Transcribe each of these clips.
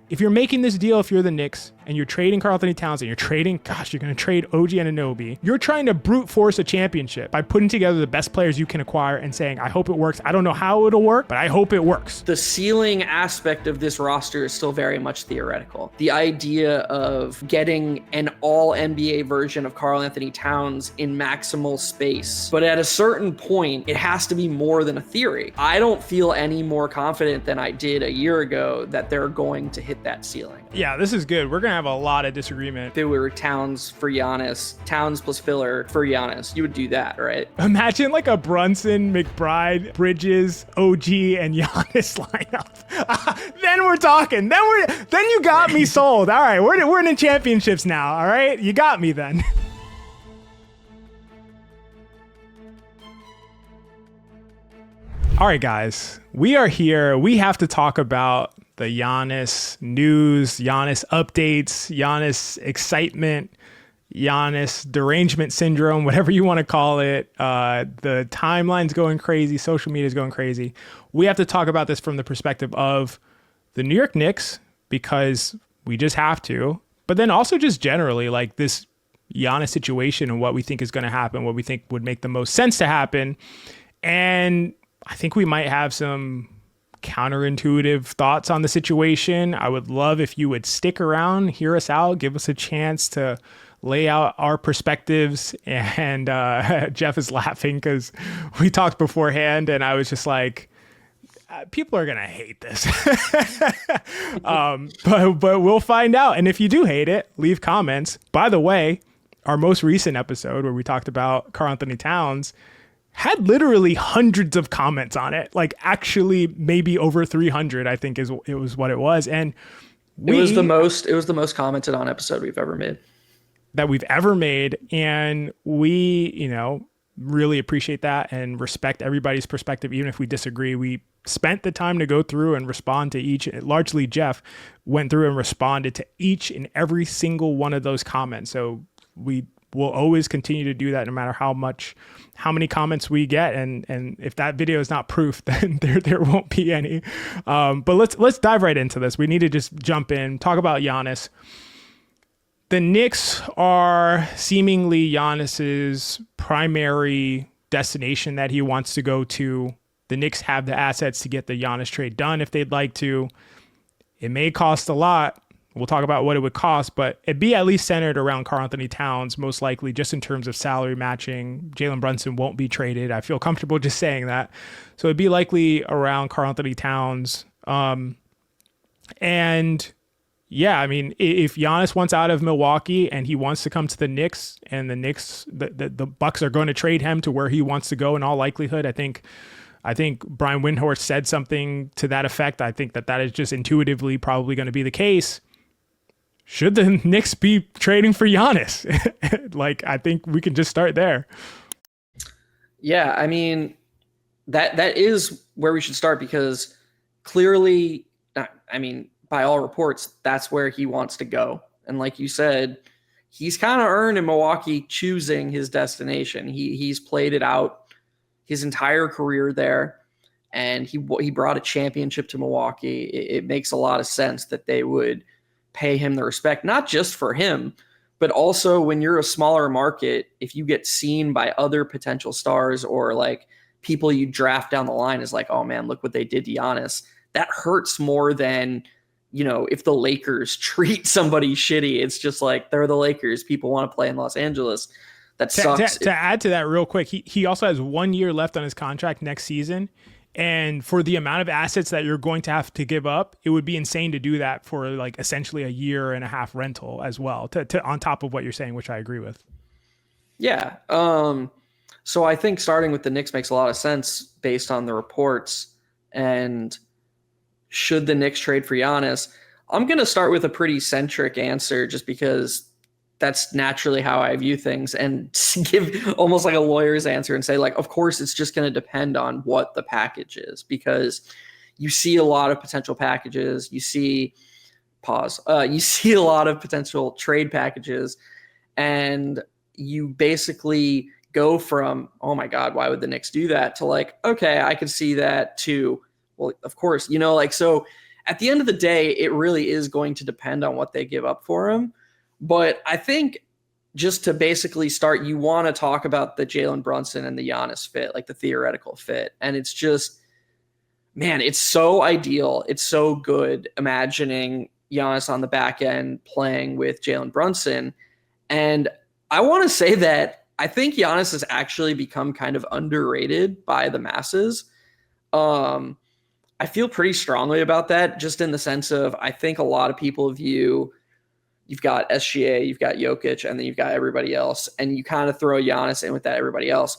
if you're making this deal, if you're the Knicks and you're trading Karl-Anthony Towns and you're going to trade OG Anunoby, you're trying to brute force a championship by putting together the best players you can acquire and saying, I hope it works. I don't know how it'll work, but I hope it works. The ceiling aspect of this roster is still very much theoretical. The idea of getting an all NBA version of Karl-Anthony Towns in maximal space, but at a certain point, it has to be more than a theory. I don't feel any more confident than I did a year ago that they're going to hit that ceiling. Yeah, this is good. We're going to have a lot of disagreement. If it were Towns for Giannis, Towns plus filler for Giannis, you would do that, right? Imagine like a Brunson, McBride, Bridges, OG, and Giannis lineup. Then we're talking. Then you got me sold. All right, we're in the championships now. All right, you got me then. All right, guys, we are here. We have to talk about the Giannis news, Giannis updates, Giannis excitement, Giannis derangement syndrome, whatever you want to call it. The timeline's going crazy. Social media is going crazy. We have to talk about this from the perspective of the New York Knicks because we just have to, but then also just generally like this Giannis situation and what we think is going to happen, what we think would make the most sense to happen. And I think we might have some counterintuitive thoughts on the situation. I would love if you would stick around, hear us out, give us a chance to lay out our perspectives. And Geoff is laughing because we talked beforehand and I was just like, people are going to hate this. but we'll find out. And if you do hate it, leave comments. By the way, our most recent episode where we talked about Karl-Anthony Towns had literally hundreds of comments on it, like actually maybe over 300, I think it was what it was. And it was the most commented on episode we've ever made. And we, really appreciate that and respect everybody's perspective. Even if we disagree, we spent the time to go through and respond to each. Largely Geoff went through and responded to each and every single one of those comments. So we will always continue to do that no matter how many comments we get. And if that video is not proof, then there won't be any. But let's dive right into this. We need to just jump in, talk about Giannis. The Knicks are seemingly Giannis's primary destination that he wants to go to. The Knicks have the assets to get the Giannis trade done if they'd like to. It may cost a lot. We'll talk about what it would cost, but it'd be at least centered around Karl-Anthony Towns, most likely just in terms of salary matching. Jalen Brunson won't be traded. I feel comfortable just saying that. So it'd be likely around Karl-Anthony Towns. And yeah, I mean, if Giannis wants out of Milwaukee and he wants to come to the Knicks and the Knicks, the Bucks are going to trade him to where he wants to go in all likelihood, I think Brian Windhorst said something to that effect. I think that is just intuitively probably going to be the case. Should the Knicks be trading for Giannis? I think we can just start there. Yeah, I mean, that is where we should start because clearly, by all reports, that's where he wants to go. And like you said, he's kind of earned in Milwaukee choosing his destination. He's played it out his entire career there, and he brought a championship to Milwaukee. It makes a lot of sense that they would pay him the respect, not just for him, but also when you're a smaller market, if you get seen by other potential stars or like people you draft down the line is like, oh man, look what they did to Giannis. That hurts more than, if the Lakers treat somebody shitty. It's just like, they're the Lakers. People want to play in Los Angeles. That sucks. To add to that real quick, he also has 1 year left on his contract next season. And for the amount of assets that you're going to have to give up, it would be insane to do that for like essentially a year and a half rental as well, to on top of what you're saying, which I agree with. Yeah. So I think starting with the Knicks makes a lot of sense based on the reports. And should the Knicks trade for Giannis? I'm going to start with a pretty centric answer just because that's naturally how I view things, and give almost like a lawyer's answer and say, like, of course, it's just going to depend on what the package is, because you see a lot of potential packages. You see a lot of potential trade packages, and you basically go from, oh my God, why would the Knicks do that, to like, okay, I could see that, to, well, of course, so at the end of the day, it really is going to depend on what they give up for him. But I think just to basically start, you want to talk about the Jalen Brunson and the Giannis fit, like the theoretical fit. And it's just, man, it's so ideal. It's so good imagining Giannis on the back end playing with Jalen Brunson. And I want to say that I think Giannis has actually become kind of underrated by the masses. I feel pretty strongly about that, just in the sense of I think a lot of people view you've got SGA, you've got Jokic, and then you've got everybody else, and you kind of throw Giannis in with that everybody else.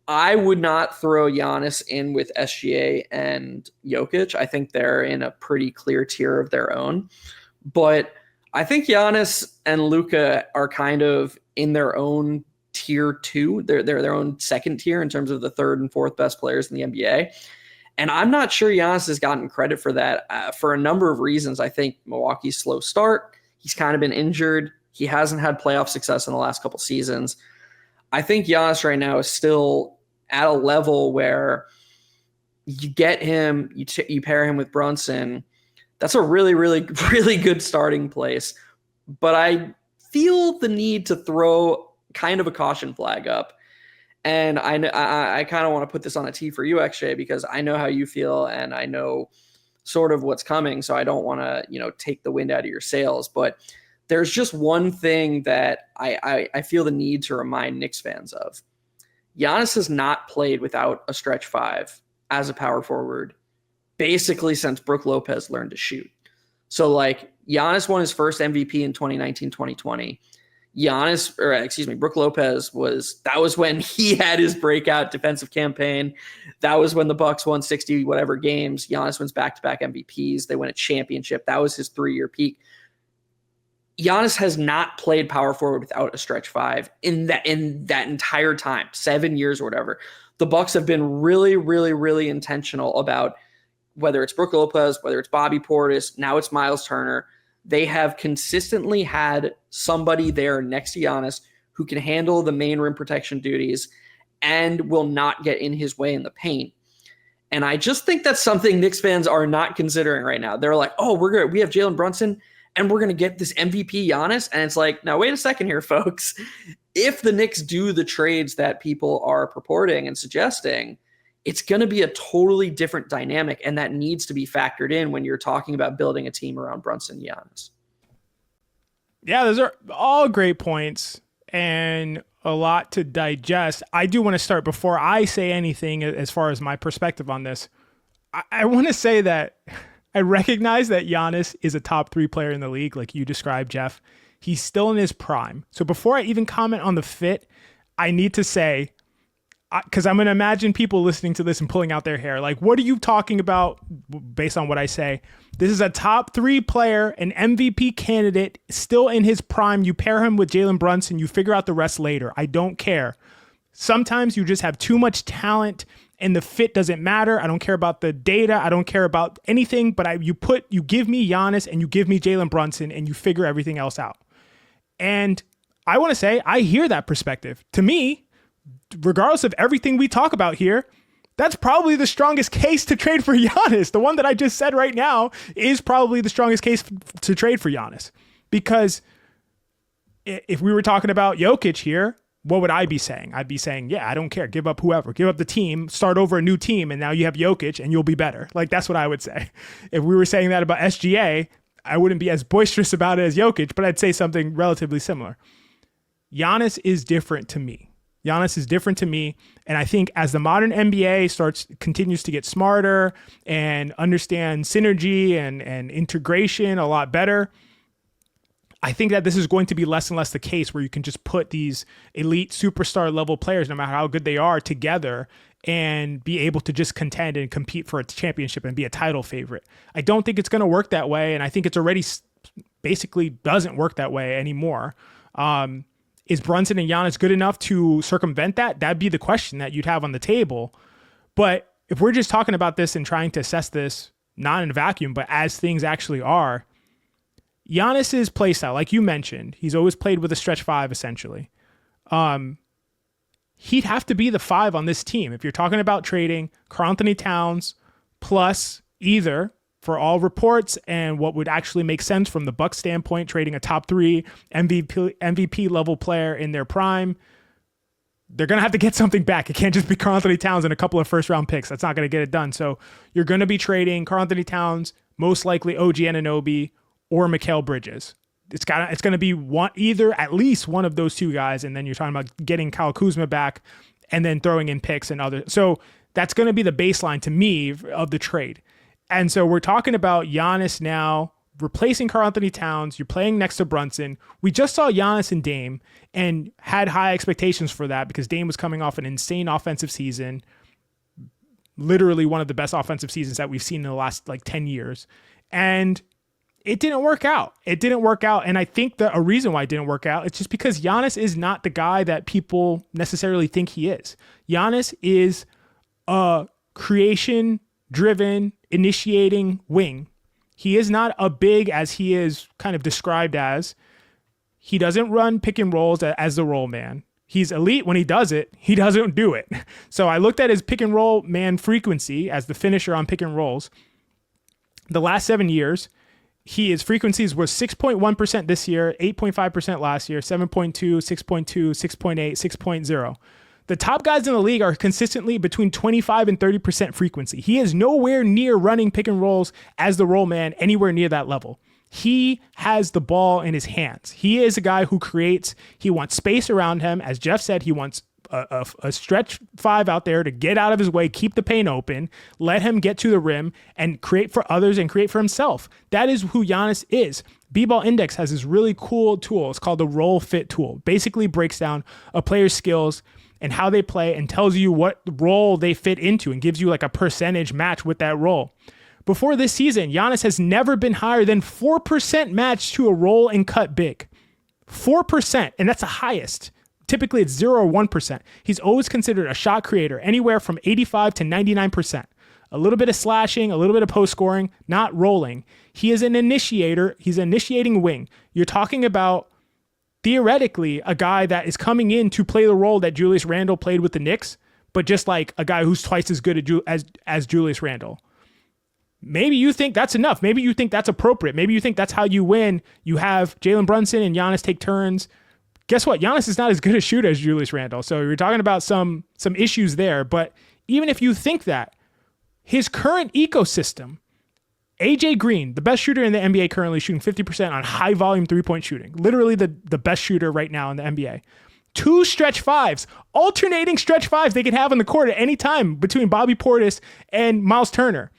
I would not throw Giannis in with SGA and Jokic. I think they're in a pretty clear tier of their own. But I think Giannis and Luka are kind of in their own tier two. They're their own second tier in terms of the third and fourth best players in the NBA. And I'm not sure Giannis has gotten credit for that for a number of reasons. I think Milwaukee's slow start. He's kind of been injured. He hasn't had playoff success in the last couple seasons. I think Giannis right now is still at a level where you get him, you pair him with Brunson. That's a really, really, really good starting place. But I feel the need to throw kind of a caution flag up. And I kind of want to put this on a tee for you, XJ, because I know how you feel and I know sort of what's coming. So I don't want to, take the wind out of your sails. But there's just one thing that I feel the need to remind Knicks fans of. Giannis has not played without a stretch five as a power forward basically since Brook Lopez learned to shoot. So Giannis won his first MVP in 2019-2020. Brook Lopez was when he had his breakout defensive campaign. That was when the Bucks won 60 whatever games. Giannis wins back-to-back MVPs. They win a championship. That was his 3-year peak. Giannis has not played power forward without a stretch five in that entire time, 7 years or whatever. The Bucks have been really, really, really intentional about whether it's Brook Lopez, whether it's Bobby Portis, now it's Miles Turner. They have consistently had somebody there next to Giannis who can handle the main rim protection duties and will not get in his way in the paint. And I just think that's something Knicks fans are not considering right now. They're like, oh, we have Jalen Brunson and we're going to get this MVP Giannis. And it's like, now wait a second here, folks. If the Knicks do the trades that people are purporting and suggesting, it's going to be a totally different dynamic, and that needs to be factored in when you're talking about building a team around Brunson and Giannis. Yeah, those are all great points and a lot to digest. I do want to start before I say anything as far as my perspective on this. I want to say that I recognize that Giannis is a top 3 player in the league, like you described, Geoff. He's still in his prime. So before I even comment on the fit, I need to say, because I'm going to imagine people listening to this and pulling out their hair. Like, what are you talking about based on what I say? This is a top 3 player, an MVP candidate, still in his prime. You pair him with Jalen Brunson. You figure out the rest later. I don't care. Sometimes you just have too much talent and the fit doesn't matter. I don't care about the data. I don't care about anything, but you give me Giannis and you give me Jalen Brunson and you figure everything else out. And I want to say, I hear that perspective. To me, regardless of everything we talk about here, that's probably the strongest case to trade for Giannis. The one that I just said right now is probably the strongest case to trade for Giannis. Because if we were talking about Jokic here, what would I be saying? I'd be saying, yeah, I don't care. Give up whoever. Give up the team. Start over a new team, and now you have Jokic, and you'll be better. That's what I would say. If we were saying that about SGA, I wouldn't be as boisterous about it as Jokic, but I'd say something relatively similar. Giannis is different to me. Giannis is different to me, and I think as the modern NBA continues to get smarter and understand synergy and integration a lot better, I think that this is going to be less and less the case where you can just put these elite superstar level players, no matter how good they are, together and be able to just contend and compete for a championship and be a title favorite. I don't think it's going to work that way, and I think it's already basically doesn't work that way anymore. Is Brunson and Giannis good enough to circumvent that? That'd be the question that you'd have on the table. But if we're just talking about this and trying to assess this, not in a vacuum, but as things actually are, Giannis's play style, like you mentioned, he's always played with a stretch 5, essentially. He'd have to be the 5 on this team. If you're talking about trading Karl-Anthony Towns plus either for all reports and what would actually make sense from the Bucks standpoint, trading a top 3 MVP level player in their prime, they're going to have to get something back. It can't just be Karl-Anthony Towns and a couple of first round picks. That's not going to get it done. So you're going to be trading Karl-Anthony Towns, most likely OG Anunoby or Mikal Bridges. It's going to be at least one of those 2 guys. And then you're talking about getting Kyle Kuzma back and then throwing in picks and other. So that's going to be the baseline to me of the trade. And so we're talking about Giannis now replacing Karl-Anthony Towns. You're playing next to Brunson. We just saw Giannis and Dame and had high expectations for that because Dame was coming off an insane offensive season, literally one of the best offensive seasons that we've seen in the last 10 years. And it didn't work out. And I think that a reason why it didn't work out, it's just because Giannis is not the guy that people necessarily think he is. Giannis is a creation-driven, initiating wing. He is not a big as he is kind of described as. He doesn't run pick and rolls as the roll man. He's elite when he does it. He doesn't do it. So I looked at his pick and roll man frequency as the finisher on pick and rolls. The last 7 years, his frequencies was 6.1% this year, 8.5% last year, 7.2, 6.2, 6.8, 6.0. The top guys in the league are consistently between 25 and 30% frequency. He is nowhere near running pick and rolls as the roll man anywhere near that level. He has the ball in his hands. He is a guy who creates. He wants space around him. As Geoff said, he wants a stretch 5 out there to get out of his way, keep the paint open, let him get to the rim and create for others and create for himself. That is who Giannis is. B-Ball Index has this really cool tool. It's called the Roll Fit tool. Basically breaks down a player's skills and how they play and tells you what role they fit into and gives you like a percentage match with that role. Before this season, Giannis has never been higher than 4% matched to a roll and cut big. 4%, and that's the highest. Typically, it's 0 or 1%. He's always considered a shot creator, anywhere from 85 to 99%. A little bit of slashing, a little bit of post scoring, not rolling. He is an initiator. He's an initiating wing. You're talking about, theoretically, a guy that is coming in to play the role that Julius Randle played with the Knicks, but just like a guy who's twice as good as Julius Randle. Maybe you think that's enough. Maybe you think that's appropriate. Maybe you think that's how you win. You have Jalen Brunson and Giannis take turns. Guess what? Giannis is not as good a shooter as Julius Randle. So you're talking about some issues there. But even if you think that, his current ecosystem, AJ Green, the best shooter in the NBA currently, shooting 50% on high volume 3-point shooting. Literally the best shooter right now in the NBA. 2 stretch 5s, alternating stretch 5s they could have on the court at any time between Bobby Portis and Miles Turner.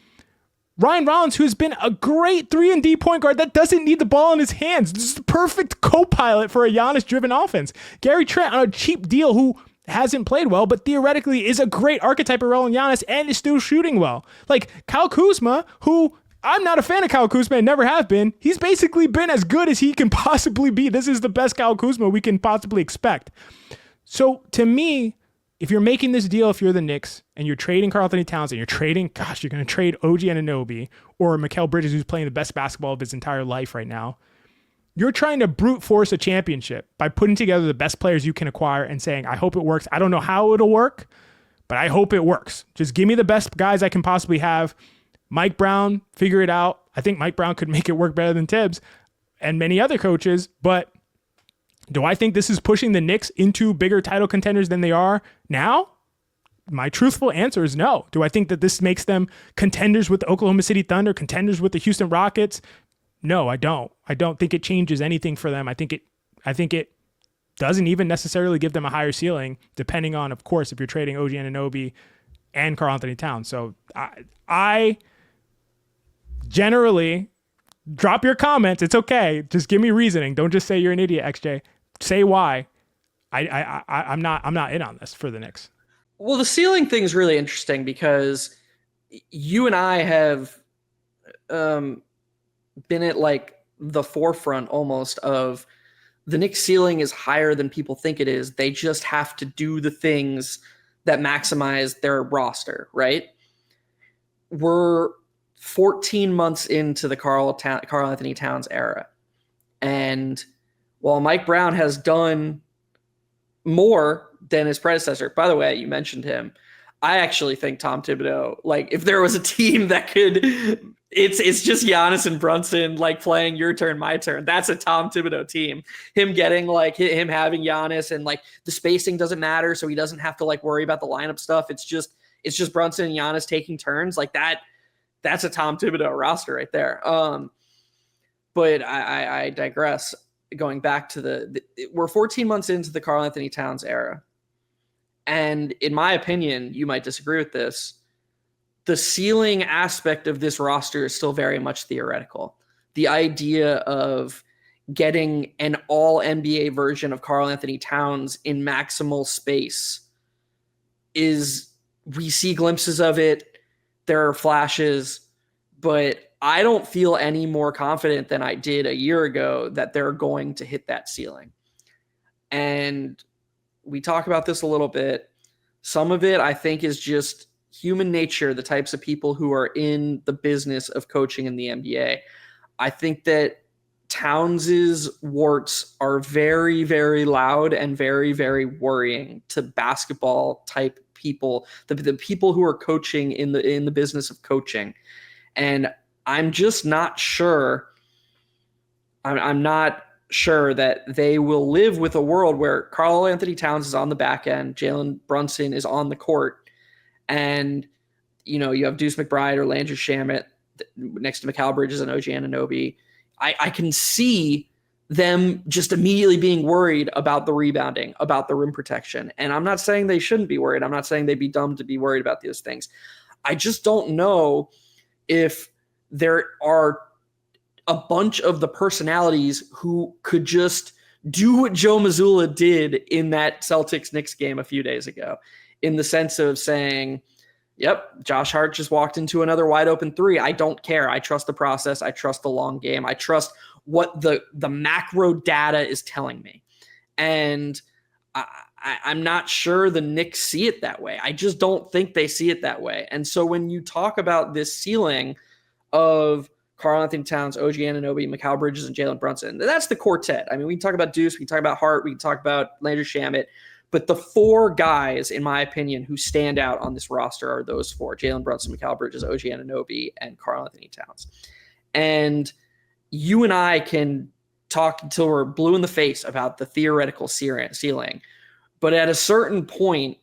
Ryan Rollins, who's been a great 3-and-D point guard that doesn't need the ball in his hands. This is the perfect co-pilot for a Giannis-driven offense. Gary Trent on a cheap deal who hasn't played well, but theoretically is a great archetype of role in Giannis and is still shooting well. Like Kyle Kuzma, who I'm not a fan of Kyle Kuzma and never have been. He's basically been as good as he can possibly be. This is the best Kyle Kuzma we can possibly expect. So to me, if you're making this deal, if you're the Knicks and you're trading Karl-Anthony Towns and you're going to trade OG Anunoby or Mikal Bridges, who's playing the best basketball of his entire life right now, you're trying to brute force a championship by putting together the best players you can acquire and saying, I hope it works. I don't know how it'll work, but I hope it works. Just give me the best guys I can possibly have. Mike Brown, figure it out. I think Mike Brown could make it work better than Tibbs and many other coaches, but do I think this is pushing the Knicks into bigger title contenders than they are now? My truthful answer is no. Do I think that this makes them contenders with the Oklahoma City Thunder, contenders with the Houston Rockets? No, I don't. I don't think it changes anything for them. I think it doesn't even necessarily give them a higher ceiling, depending on, of course, if you're trading OG Anunoby and Karl-Anthony Towns. So I generally drop your comments. It's okay. Just give me reasoning. Don't just say you're an idiot, XJ. Say why. I'm not in on this for the Knicks. Well, the ceiling thing's really interesting because you and I have been at like the forefront almost of the Knicks ceiling is higher than people think it is. They just have to do the things that maximize their roster, right? We're 14 months into the Karl-Anthony Towns era. And while Mike Brown has done more than his predecessor, by the way, you mentioned him, I actually think Tom Thibodeau, like if there was a team that could, it's just Giannis and Brunson like playing your turn, my turn. That's a Tom Thibodeau team. Him getting like him having Giannis and like the spacing doesn't matter, so he doesn't have to like worry about the lineup stuff. It's just Brunson and Giannis taking turns like that. That's a Tom Thibodeau roster right there. But I digress. Going back to we're 14 months into the Karl-Anthony Towns era. And in my opinion, you might disagree with this, the ceiling aspect of this roster is still very much theoretical. The idea of getting an all NBA version of Karl-Anthony Towns in maximal space we see glimpses of it. There are flashes, but I don't feel any more confident than I did a year ago that they're going to hit that ceiling. And we talk about this a little bit. Some of it, I think, is just human nature, the types of people who are in the business of coaching in the NBA. I think that Towns's warts are very, very loud and very, very worrying to basketball type people, the people who are coaching in the business of coaching. And I'm just not sure. I'm not sure that they will live with a world where Karl-Anthony Towns is on the back end, Jalen Brunson is on the court, and you have Deuce McBride or Landry Shamet next to Mikal Bridges and OG Anunoby. I can see them just immediately being worried about the rebounding, about the rim protection. And I'm not saying they shouldn't be worried. I'm not saying they'd be dumb to be worried about those things. I just don't know if there are a bunch of the personalities who could just do what Joe Mazzulla did in that Celtics-Knicks game a few days ago, in the sense of saying, yep, Josh Hart just walked into another wide open three. I don't care. I trust the process. I trust the long game. I trust what the macro data is telling me. And I'm not sure the Knicks see it that way. I just don't think they see it that way. And so when you talk about this ceiling of Karl-Anthony Towns, OG Anunoby, Mikal Bridges, and Jalen Brunson, that's the quartet. I mean, we can talk about Deuce, we can talk about Hart, we can talk about Landry Shamet, but the four guys, in my opinion, who stand out on this roster are those four: Jalen Brunson, Mikal Bridges, OG Anunoby, and Karl-Anthony Towns. And you and I can talk until we're blue in the face about the theoretical ceiling, but at a certain point,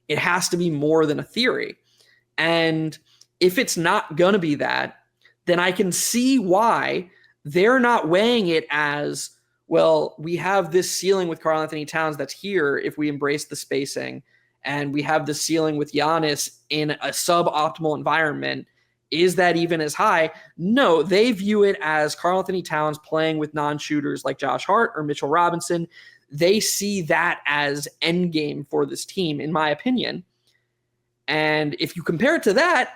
it has to be more than a theory. And if it's not going to be that, then I can see why they're not weighing it as, well, we have this ceiling with Karl-Anthony Towns that's here if we embrace the spacing, and we have the ceiling with Giannis in a suboptimal environment. Is that even as high? No, they view it as Karl-Anthony Towns playing with non-shooters like Josh Hart or Mitchell Robinson. They see that as endgame for this team, in my opinion. And if you compare it to that,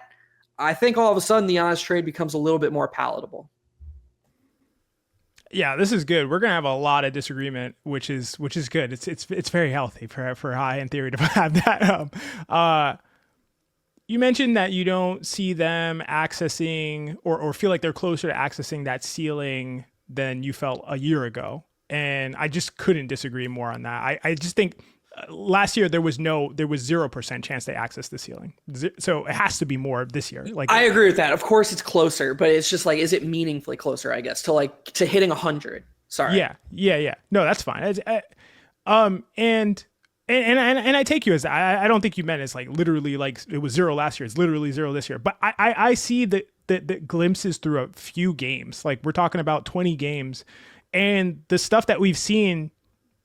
I think all of a sudden the Giannis trade becomes a little bit more palatable. Yeah, this is good. We're gonna have a lot of disagreement, which is good. It's very healthy for high end theory to have that. You mentioned that you don't see them accessing or feel like they're closer to accessing that ceiling than you felt a year ago, and I just couldn't disagree more on that. I just think last year there was 0% chance they accessed the ceiling, so it has to be more this year. Like, I agree with that. Of course it's closer, but it's just like, is it meaningfully closer, I guess, to hitting 100? Sorry. Yeah. No, that's fine. And I take you as that. I don't think you meant it's like literally like it was 0 last year. It's literally 0 this year. But I see the glimpses through a few games. Like, we're talking about 20 games, and the stuff that we've seen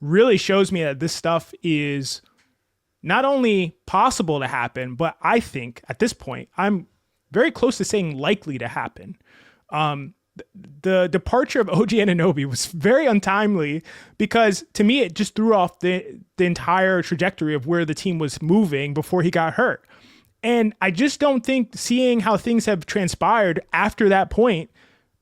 really shows me that this stuff is not only possible to happen, but I think at this point, I'm very close to saying likely to happen. The departure of OG Anunoby was very untimely, because to me, it just threw off the entire trajectory of where the team was moving before he got hurt. And I just don't think seeing how things have transpired after that point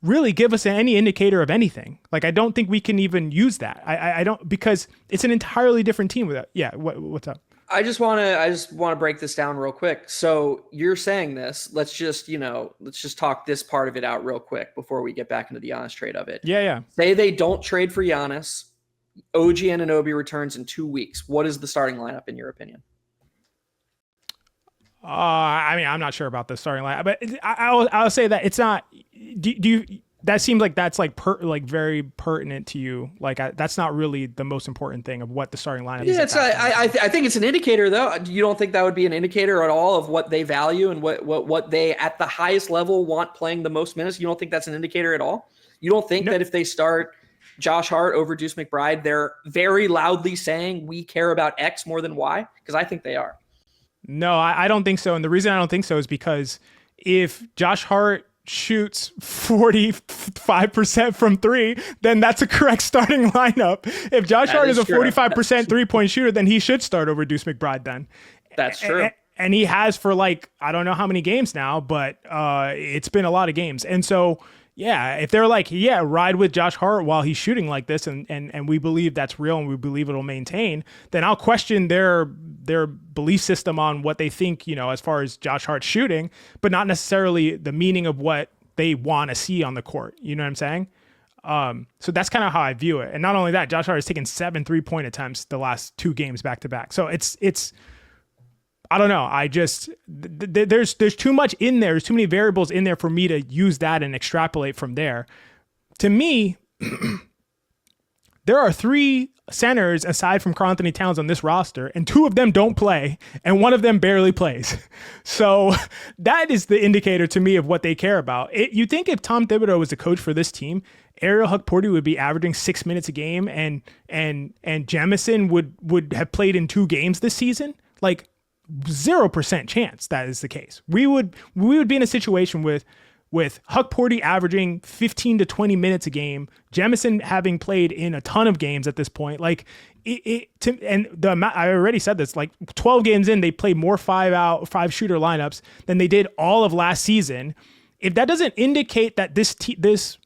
really give us any indicator of anything. Like, I don't think we can even use that. I don't, because it's an entirely different team with that. Yeah. What's up? I just want to break this down real quick. So you're saying this, let's just talk this part of it out real quick before we get back into the Giannis trade of it. Yeah. Say they don't trade for Giannis. OG Anunoby returns in 2 weeks. What is the starting lineup in your opinion? I mean, I'm not sure about the starting line, but I'll say that it's not. Do you? That seems like that's like very pertinent to you. Like that's not really the most important thing of what the starting lineup is. Yeah, I think it's an indicator though. You don't think that would be an indicator at all of what they value and what they at the highest level want playing the most minutes? You don't think that's an indicator at all? You don't think that if they start Josh Hart over Deuce McBride, they're very loudly saying we care about X more than Y? Because I think they are. No, I don't think so. And the reason I don't think so is because if Josh Hart shoots 45% from three, then that's a correct starting lineup. If Josh Hart is a 45% three-point shooter, then he should start over Deuce McBride then. That's true. And he has for like, I don't know how many games now, but it's been a lot of games. And so, yeah, if they're like, yeah, ride with Josh Hart while he's shooting like this and we believe that's real and we believe it'll maintain, then I'll question their belief system on what they think, as far as Josh Hart shooting, but not necessarily the meaning of what they want to see on the court. You know what I'm saying? So that's kind of how I view it. And not only that, Josh Hart has taken 7 3-point attempts the last 2 games back to back. So it's I don't know. I just there's too much in there. There's too many variables in there for me to use that and extrapolate from there. To me, there are 3 centers aside from Karl-Anthony Towns on this roster, and 2 of them don't play, and 1 of them barely plays. So that is the indicator to me of what they care about. You think if Tom Thibodeau was the coach for this team, Ariel Hukporti would be averaging 6 minutes a game, and Jamison would have played in 2 games this season? Like 0% chance that is the case. We would be in a situation with Hukporti averaging 15 to 20 minutes a game, Jamison having played in a ton of games at this point. Like I already said this, like 12 games in, they played more 5 shooter lineups than they did all of last season. If that doesn't indicate that this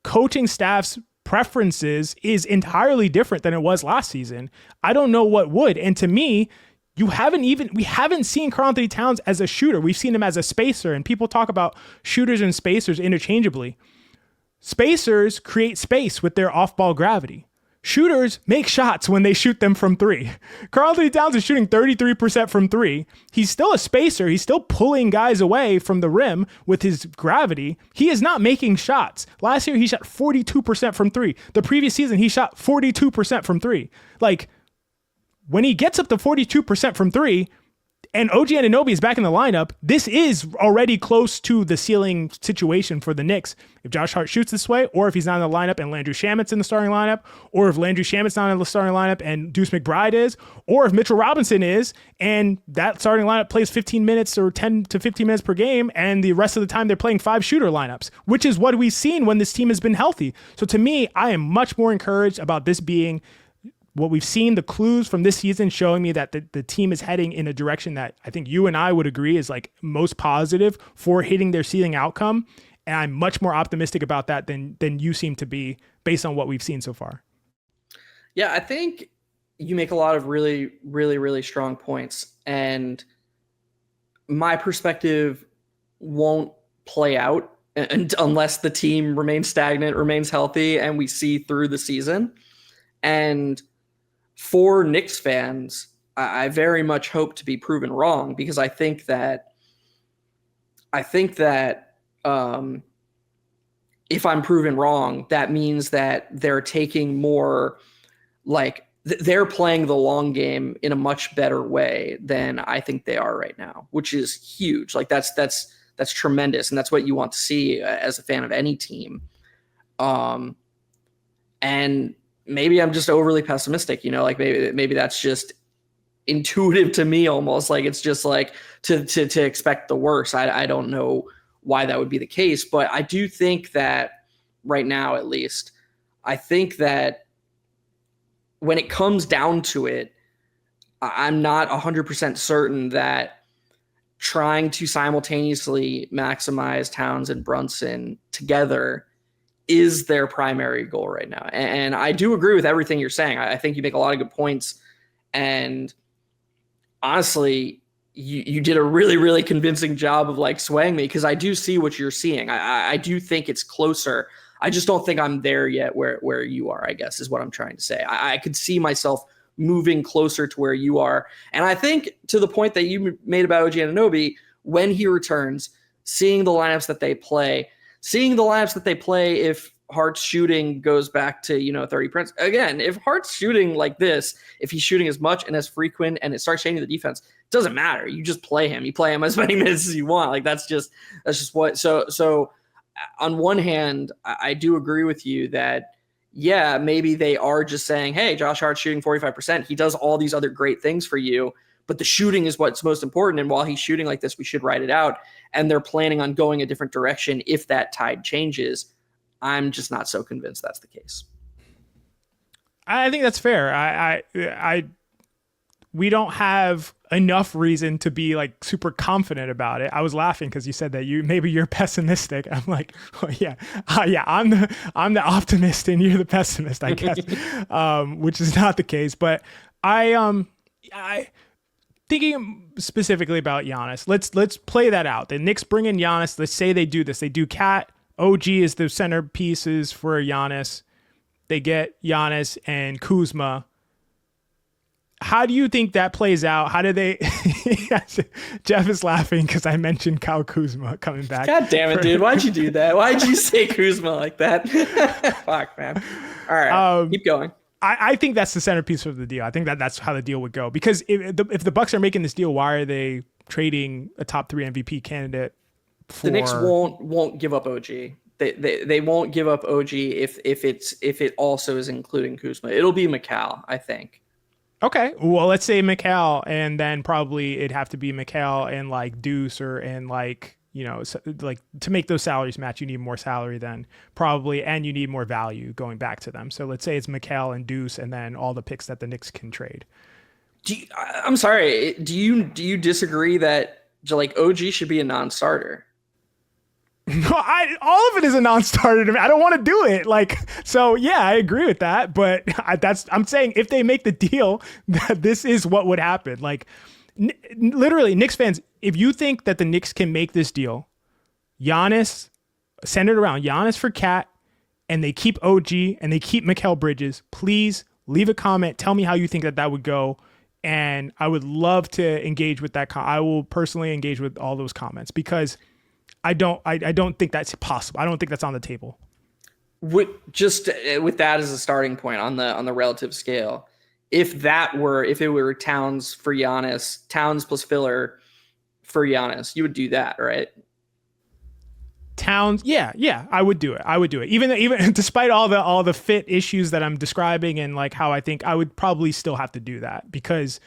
coaching staff's preferences is entirely different than it was last season, I don't know what would. And to me, we haven't seen Karl-Anthony Towns as a shooter. We've seen him as a spacer, and people talk about shooters and spacers interchangeably. Spacers create space with their off-ball gravity. Shooters make shots when they shoot them from 3. Karl-Anthony Towns is shooting 33% from 3. He's still a spacer. He's still pulling guys away from the rim with his gravity. He is not making shots. Last year, he shot 42% from 3. The previous season, he shot 42% from 3. Like, when he gets up to 42% from 3 and OG Anunoby is back in the lineup, this is already close to the ceiling situation for the Knicks. If Josh Hart shoots this way, or if he's not in the lineup and Landry Shamet's in the starting lineup, or if Landry Shamet's not in the starting lineup and Deuce McBride is, or if Mitchell Robinson is, and that starting lineup plays 15 minutes or 10 to 15 minutes per game, and the rest of the time they're playing 5 shooter lineups, which is what we've seen when this team has been healthy. So to me, I am much more encouraged about this being what we've seen, the clues from this season showing me that the team is heading in a direction that I think you and I would agree is like most positive for hitting their ceiling outcome. And I'm much more optimistic about that than you seem to be based on what we've seen so far. Yeah, I think you make a lot of really, really, really strong points. And my perspective won't play out unless the team remains stagnant, remains healthy, and we see through the season. And for Knicks fans, I very much hope to be proven wrong, because I think that if I'm proven wrong, that means that they're taking more, like they're playing the long game in a much better way than I think they are right now, which is huge. Like that's tremendous, and that's what you want to see as a fan of any team. And maybe I'm just overly pessimistic, like maybe that's just intuitive to me almost. Like it's just like to expect the worst. I don't know why that would be the case, but I do think that right now, at least, I think that when it comes down to it, I'm not 100% certain that trying to simultaneously maximize Towns and Brunson together is their primary goal right now. And I do agree with everything you're saying. I think you make a lot of good points. And honestly, you did a really, really convincing job of like swaying me, because I do see what you're seeing. I do think it's closer. I just don't think I'm there yet where you are, I guess, is what I'm trying to say. I could see myself moving closer to where you are. And I think to the point that you made about OG Anunoby, when he returns, seeing the lineups that they play if Hart's shooting goes back to, 30 Prince. Again, if Hart's shooting like this, if he's shooting as much and as frequent and it starts changing the defense, it doesn't matter. You just play him. You play him as many minutes as you want. Like that's just what. So on one hand, I do agree with you that, yeah, maybe they are just saying, hey, Josh Hart's shooting 45%. He does all these other great things for you, but the shooting is what's most important. And while he's shooting like this, we should write it out. And they're planning on going a different direction if that tide changes. I'm just not so convinced that's the case. I think that's fair. We don't have enough reason to be like super confident about it. I was laughing because you said that you're pessimistic. I'm like, oh yeah, I'm the optimist and you're the pessimist, I guess, which is not the case. But I thinking specifically about Giannis. Let's play that out. The Knicks bring in Giannis. Let's say they do this. They do Cat. OG is the centerpieces for Giannis. They get Giannis and Kuzma. How do you think that plays out? How do they? Geoff is laughing because I mentioned Kyle Kuzma coming back. God damn it, dude! Why'd you do that? Why'd you say Kuzma like that? Fuck, man. All right, keep going. I think that's the centerpiece of the deal. I think that's how the deal would go. Because if the Bucks are making this deal, why are they trading a top 3 MVP candidate? The Knicks won't give up OG. They won't give up OG if it also is including Kuzma. It'll be Mikal, I think. Okay, well, let's say Mikal, and then probably it'd have to be Mikal and like Deuce and like, like to make those salaries match, you need more salary then probably, and you need more value going back to them. So let's say it's Mikal and Deuce, and then all the picks that the Knicks can trade. I'm sorry. Do you disagree that like OG should be a non-starter? No, all of it is a non-starter to me. I don't want to do it. So yeah, I agree with that. But I'm saying if they make the deal, that this is what would happen. Like literally, Knicks fans, if you think that the Knicks can make this deal, Giannis, centered around Giannis for Cat, and they keep OG and they keep Mikal Bridges, please leave a comment. Tell me how you think that would go. And I would love to engage with that. I will personally engage with all those comments because I don't think that's possible. I don't think that's on the table. With that as a starting point on the relative scale, if it were Towns for Giannis, Towns plus filler for Giannis, you would do that, right? Towns, yeah, I would do it. Even despite all the fit issues that I'm describing and like how I think I would probably still have to do that because.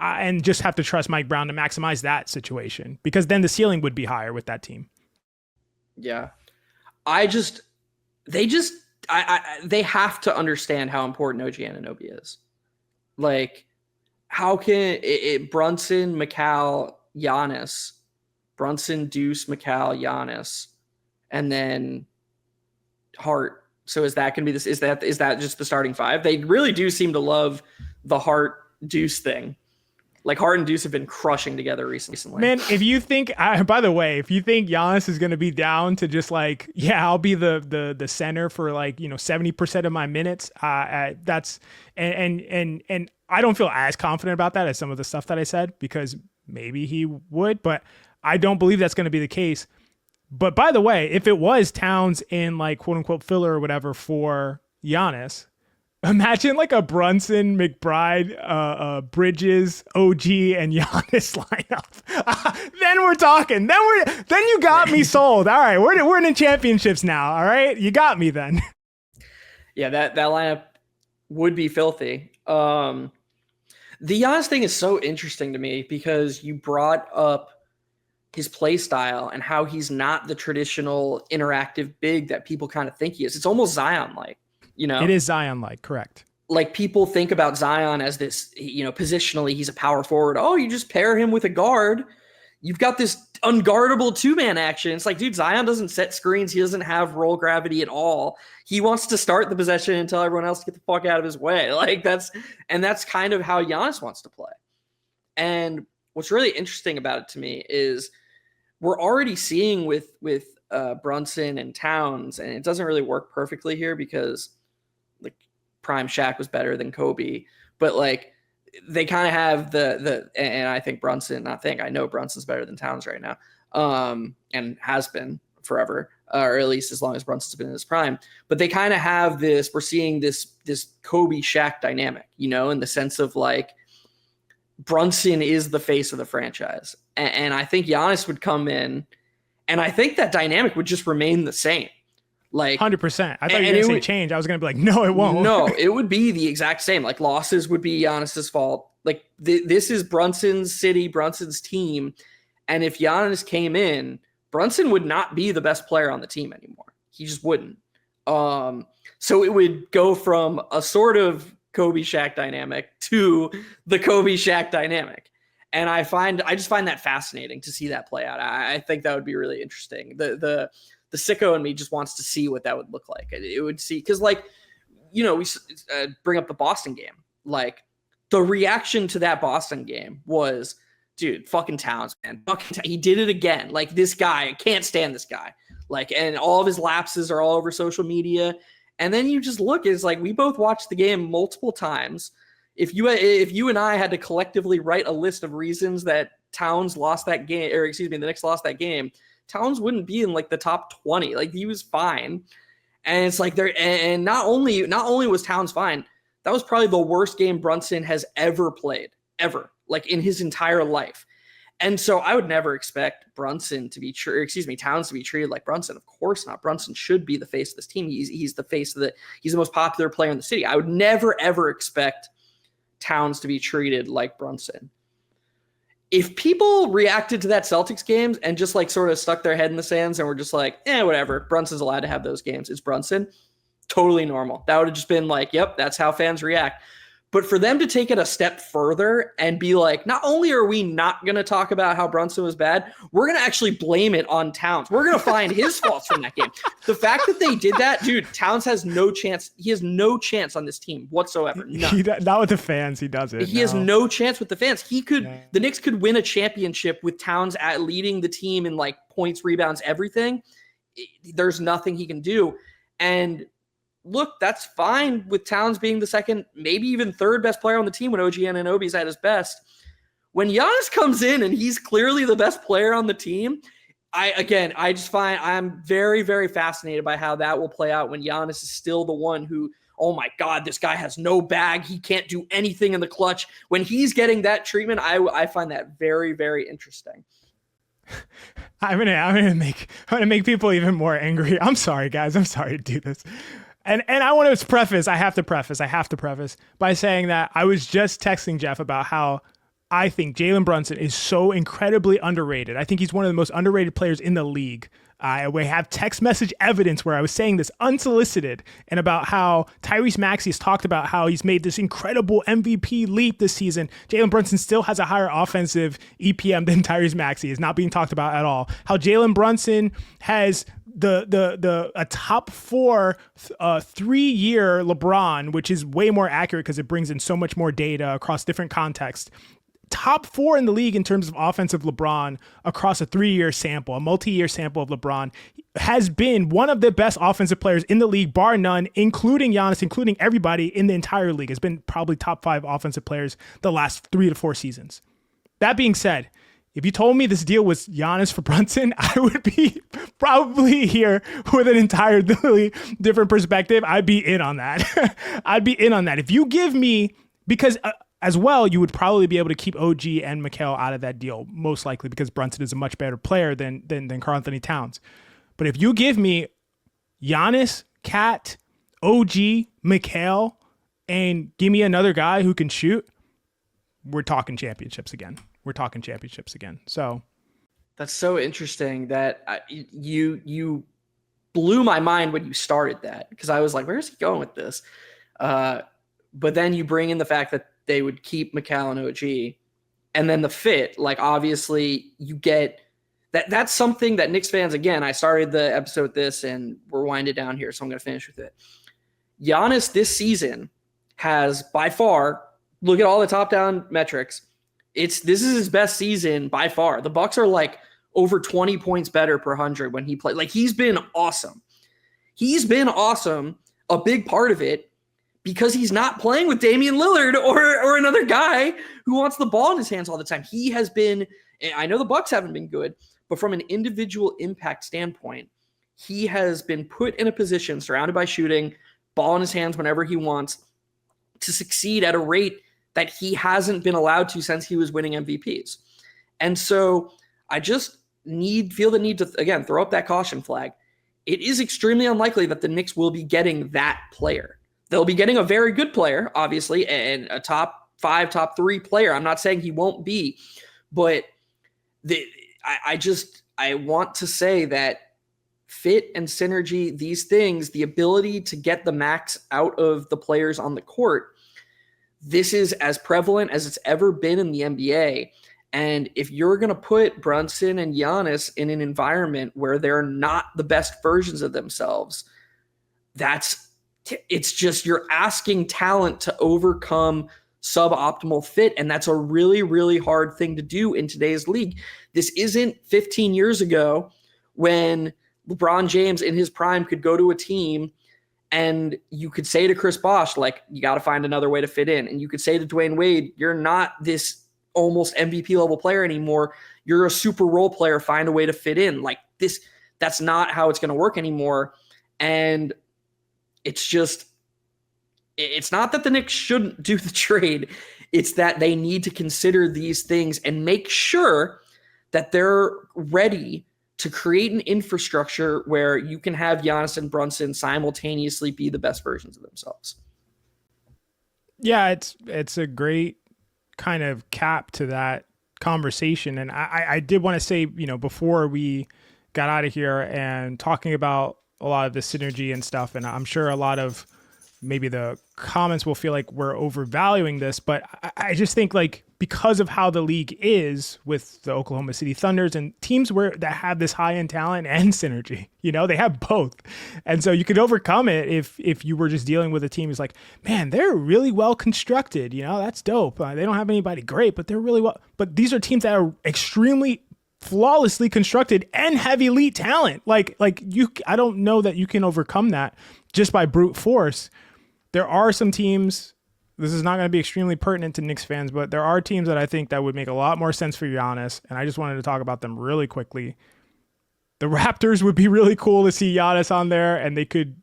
And just have to trust Mike Brown to maximize that situation because then the ceiling would be higher with that team. Yeah. They have to understand how important OG Anunoby is. Like, how can Brunson, Mikal, Giannis, Brunson, Deuce, Mikal, Giannis, and then Hart. So is that going to be this? Is that just the starting 5? They really do seem to love the Hart Deuce thing. Like Hart and Deuce have been crushing together recently. Man, if you think, by the way, if you think Giannis is going to be down to just like, yeah, I'll be the center for like, 70% of my minutes. That's and I don't feel as confident about that as some of the stuff that I said because maybe he would, but I don't believe that's going to be the case. But by the way, if it was Towns in like quote unquote filler or whatever for Giannis, imagine like a Brunson, McBride, Bridges, OG, and Giannis lineup. Then we're talking. Then you got me sold. All right, we're in the championships now. All right, you got me then. Yeah, that lineup would be filthy. The Giannis thing is so interesting to me because you brought up his play style and how he's not the traditional interactive big that people kind of think he is. It's almost Zion-like. It is Zion-like, correct. Like people think about Zion as this, positionally, he's a power forward. Oh, you just pair him with a guard. You've got this unguardable 2-man action. It's like, dude, Zion doesn't set screens. He doesn't have roll gravity at all. He wants to start the possession and tell everyone else to get the fuck out of his way. Like that's kind of how Giannis wants to play. And what's really interesting about it to me is we're already seeing with Brunson and Towns, and it doesn't really work perfectly here because like prime Shaq was better than Kobe, but like they kind of have and I think I know Brunson's better than Towns right now, and has been forever, or at least as long as Brunson's been in his prime. But they kind of have we're seeing this Kobe Shaq dynamic, in the sense of like Brunson is the face of the franchise. And I think Giannis would come in, and I think that dynamic would just remain the same. Like 100%. I thought you were going to say change. I was going to be like, no, it won't. No, it would be the exact same. Like losses would be Giannis's fault. Like this is Brunson's city, Brunson's team. And if Giannis came in, Brunson would not be the best player on the team anymore. He just wouldn't. So it would go from a sort of Kobe Shaq dynamic to the Kobe Shaq dynamic. And I just find that fascinating to see that play out. I think that would be really interesting. The sicko in me just wants to see what that would look like. It would see, because like, we bring up the Boston game. Like the reaction to that Boston game was, dude, fucking Towns, man. He did it again. Like this guy, I can't stand this guy. Like, and all of his lapses are all over social media. And then you just look, it's like, we both watched the game multiple times. If you and I had to collectively write a list of reasons that Towns lost that game, or excuse me, the Knicks lost that game, Towns wouldn't be in like the top 20. Like he was fine. And it's like and not only was Towns fine, that was probably the worst game Brunson has ever played, ever, like in his entire life. And so I would never expect Towns to be treated like Brunson. Of course not. Brunson should be the face of this team. He's the face of he's the most popular player in the city. I would never, ever expect Towns to be treated like Brunson. If people reacted to that Celtics games and just like sort of stuck their head in the sands and were just like, whatever, Brunson's allowed to have those games. It's Brunson. Totally normal. That would have just been like, yep, that's how fans react. But for them to take it a step further and be like, not only are we not going to talk about how Brunson was bad, we're going to actually blame it on Towns. We're going to find his faults from that game. The fact that they did that, dude, Towns has no chance. He has no chance on this team whatsoever. Not with the fans. He doesn't. He has no chance with the fans. The Knicks could win a championship with Towns leading the team in like points, rebounds, everything. There's nothing he can do. And look, that's fine with Towns being the second, maybe even third best player on the team when OG Anunoby's at his best. When Giannis comes in and he's clearly the best player on the team, I just find I'm very, very fascinated by how that will play out when Giannis is still the one who, oh my God, this guy has no bag. He can't do anything in the clutch. When he's getting that treatment, I find that very, very interesting. I'm gonna make people even more angry. I'm sorry, guys. I'm sorry to do this. And I want to preface, I have to preface by saying that I was just texting Geoff about how I think Jalen Brunson is so incredibly underrated. I think he's one of the most underrated players in the league. We have text message evidence where I was saying this unsolicited, and about how Tyrese Maxey has talked about how he's made this incredible MVP leap this season. Jalen Brunson still has a higher offensive EPM than Tyrese Maxey. Is not being talked about at all. How Jalen Brunson has a top 4 3-year LeBron, which is way more accurate because it brings in so much more data across different contexts. Top 4 in the league in terms of offensive LeBron across a 3-year sample, a multi-year sample of LeBron, has been one of the best offensive players in the league, bar none, including Giannis, including everybody in the entire league. Has been probably top 5 offensive players the last 3 to 4 seasons. That being said, if you told me this deal was Giannis for Brunson, I would be probably here with an entirely different perspective. I'd be in on that. If you give me, because as well, you would probably be able to keep OG and Mikal out of that deal, most likely because Brunson is a much better player than Karl-Anthony Towns. But if you give me Giannis, Cat, OG, Mikal, and give me another guy who can shoot, we're talking championships again. So that's so interesting that you blew my mind when you started that, because I was like, where is he going with this? But then you bring in the fact that they would keep Mikal and OG, and then the fit, like obviously you get that. That's something that Knicks fans, again, I started the episode with this and we're winding down here, so I'm going to finish with it. Giannis this season has by far, look at all the top-down metrics, this is his best season by far. The Bucks are like over 20 points better per 100 when he played. Like he's been awesome. A big part of it because he's not playing with Damian Lillard or another guy who wants the ball in his hands all the time. He has been, I know the Bucks haven't been good, but from an individual impact standpoint, he has been put in a position surrounded by shooting, ball in his hands whenever he wants, to succeed at a rate that he hasn't been allowed to since he was winning MVPs. And so I just feel the need to, again, throw up that caution flag. It is extremely unlikely that the Knicks will be getting that player. They'll be getting a very good player, obviously, and a top 5, top 3 player. I'm not saying he won't be, but I want to say that fit and synergy, these things, the ability to get the max out of the players on the court, this is as prevalent as it's ever been in the NBA. And if you're going to put Brunson and Giannis in an environment where they're not the best versions of themselves, it's just you're asking talent to overcome suboptimal fit. And that's a really, really hard thing to do in today's league. This isn't 15 years ago when LeBron James in his prime could go to a team and you could say to Chris Bosh, like, you got to find another way to fit in. And you could say to Dwayne Wade, you're not this almost MVP level player anymore. You're a super role player. Find a way to fit in. Like this, that's not how it's going to work anymore. And it's not that the Knicks shouldn't do the trade. It's that they need to consider these things and make sure that they're ready to create an infrastructure where you can have Giannis and Brunson simultaneously be the best versions of themselves. Yeah, it's a great kind of cap to that conversation. And I did want to say, before we got out of here and talking about a lot of the synergy and stuff, and I'm sure a lot of maybe the comments will feel like we're overvaluing this, but I just think, like, because of how the league is with the Oklahoma City Thunders and teams that have this high-end talent and synergy, they have both. And so you could overcome it if you were just dealing with a team who's like, man, they're really well constructed. That's dope. They don't have anybody great, but they're really well. But these are teams that are extremely flawlessly constructed and have elite talent. I don't know that you can overcome that just by brute force. There are some teams, this is not going to be extremely pertinent to Knicks fans, but there are teams that I think that would make a lot more sense for Giannis, and I just wanted to talk about them really quickly. The Raptors would be really cool to see Giannis on there, and they could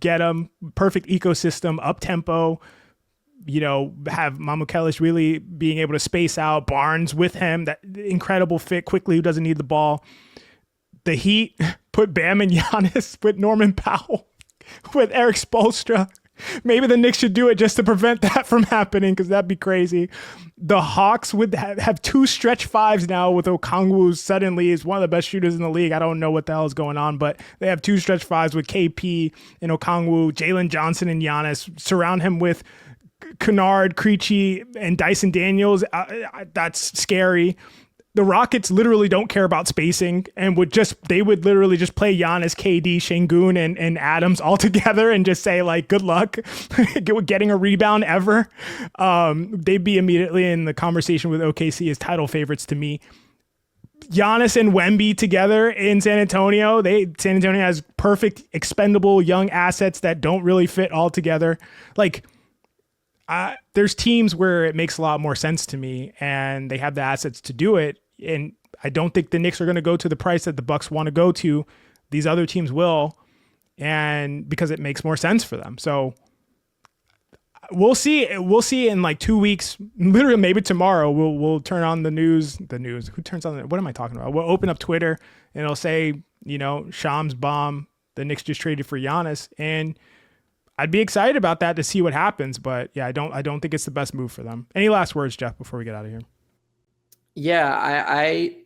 get him perfect ecosystem, up-tempo, have Mamukelashvili being able to space out, Barnes with him, that incredible fit quickly, who doesn't need the ball. The Heat, put Bam and Giannis with Norman Powell, with Eric Spoelstra. Maybe the Knicks should do it just to prevent that from happening, because that'd be crazy. The Hawks would have 2 stretch 5s now with Okongwu suddenly is one of the best shooters in the league. I don't know what the hell is going on, but they have 2 stretch 5s with KP and Okongwu, Jalen Johnson and Giannis. Surround him with Kennard, Krejci, and Dyson Daniels. That's scary. The Rockets literally don't care about spacing and would literally just play Giannis, KD, Şengün, and Adams all together and just say, like, good luck getting a rebound ever. They'd be immediately in the conversation with OKC as title favorites to me. Giannis and Wemby together in San Antonio. San Antonio has perfect expendable young assets that don't really fit all together. There's teams where it makes a lot more sense to me and they have the assets to do it. And I don't think the Knicks are going to go to the price that the Bucks want to go to. These other teams will, and because it makes more sense for them. So we'll see. We'll see in like 2 weeks, literally maybe tomorrow. We'll turn on the news. Who turns on what am I talking about? We'll open up Twitter and it'll say, Shams bomb. The Knicks just traded for Giannis, and I'd be excited about that to see what happens. But yeah, I don't think it's the best move for them. Any last words, Geoff, before we get out of here? Yeah, I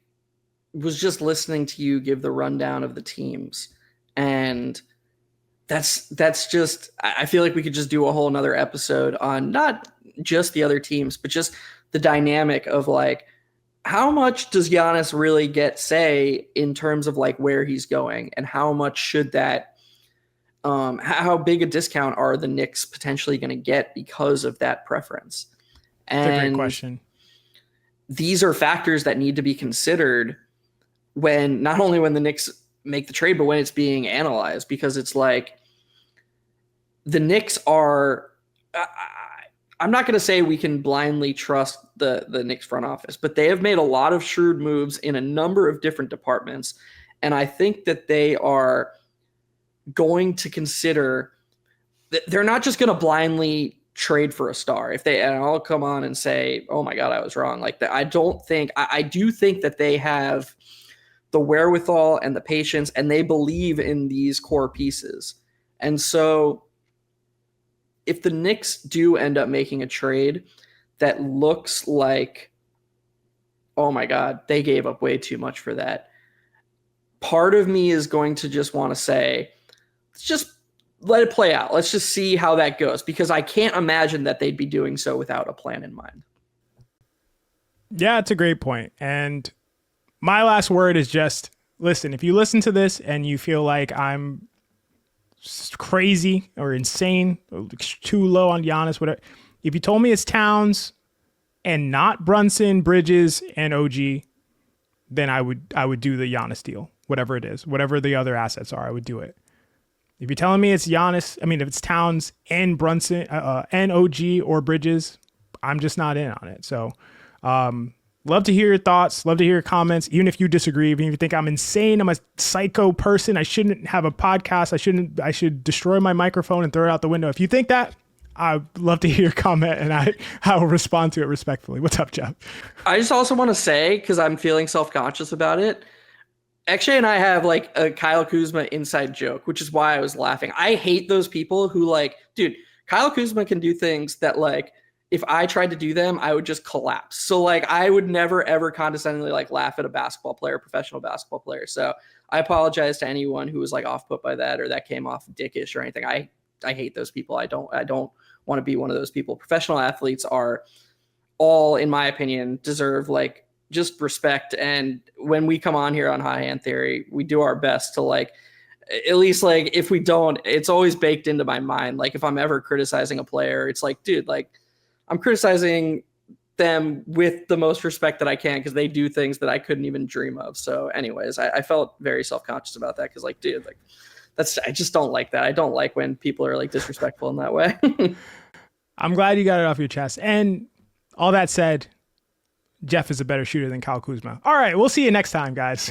was just listening to you give the rundown of the teams, and that's just, I feel like we could just do a whole nother episode on not just the other teams, but just the dynamic of like, how much does Giannis really get say in terms of like where he's going, and how much should that, how big a discount are the Knicks potentially going to get because of that preference? That's a great question. These are factors that need to be considered when, not only when the Knicks make the trade, but when it's being analyzed, because it's like the Knicks are I, I'm not going to say we can blindly trust the Knicks front office, but they have made a lot of shrewd moves in a number of different departments, and I think that they are going to consider that they're not just going to blindly trade for a star. If they, and I'll come on and say, "Oh my God, I was wrong." Like that, I don't think. I do think that they have the wherewithal and the patience, and they believe in these core pieces, and so if the Knicks do end up making a trade that looks like, oh my God, they gave up way too much for that, part of me is going to just want to say, let's just let it play out. Let's just see how that goes, because I can't imagine that they'd be doing so without a plan in mind. Yeah, it's a great point. And my last word is just listen, if you listen to this and you feel like I'm crazy or insane, or too low on Giannis, whatever, if you told me it's Towns and not Brunson, Bridges, and OG, then I would do the Giannis deal, whatever it is, whatever the other assets are, I would do it. If you're telling me it's Giannis, I mean, if it's Towns and Brunson and OG or Bridges, I'm just not in on it. So, love to hear your thoughts. Love to hear your comments. Even if you disagree, even if you think I'm insane, I'm a psycho person, I shouldn't have a podcast. I should destroy my microphone and throw it out the window. If you think that, I'd love to hear your comment, and I will respond to it respectfully. What's up, Geoff? I just also want to say, because I'm feeling self-conscious about it, XJ and I have like a Kyle Kuzma inside joke, which is why I was laughing. I hate those people who like, dude, Kyle Kuzma can do things that like, if I tried to do them, I would just collapse. So like, I would never ever condescendingly like laugh at a basketball player, professional basketball player. So I apologize to anyone who was like off put by that or that came off dickish or anything. I hate those people. I don't want to be one of those people. Professional athletes are all, in my opinion, deserve like just respect. And when we come on here on High Hand Theory, we do our best to like, at least like if we don't, it's always baked into my mind. Like if I'm ever criticizing a player, it's like, dude, like I'm criticizing them with the most respect that I can because they do things that I couldn't even dream of. So anyways, I felt very self-conscious about that because like, dude, like I just don't like that. I don't like when people are like disrespectful in that way. I'm glad you got it off your chest. And all that said, Geoff is a better shooter than Kyle Kuzma. All right, we'll see you next time, guys.